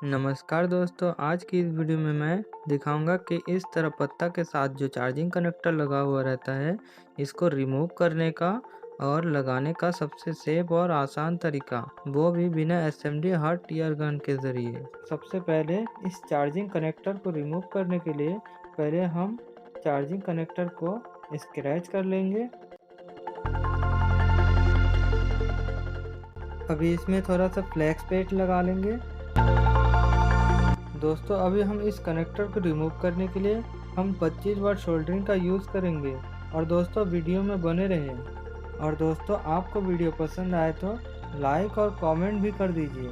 नमस्कार दोस्तों, आज की इस वीडियो में मैं दिखाऊंगा कि इस तरह पत्ता के साथ जो चार्जिंग कनेक्टर लगा हुआ रहता है, इसको रिमूव करने का और लगाने का सबसे सेफ और आसान तरीका, वो भी बिना एसएमडी हर्ट ईयर गन के ज़रिए। सबसे पहले इस चार्जिंग कनेक्टर को रिमूव करने के लिए पहले हम चार्जिंग कनेक्टर को स्क्रैच कर लेंगे। अभी इसमें थोड़ा सा फ्लैक्स पेस्ट लगा लेंगे। दोस्तों अभी हम इस कनेक्टर को रिमूव करने के लिए हम 25 वाट सोल्डरिंग का यूज़ करेंगे। और दोस्तों वीडियो में बने रहें। और दोस्तों आपको वीडियो पसंद आए तो लाइक और कमेंट भी कर दीजिए।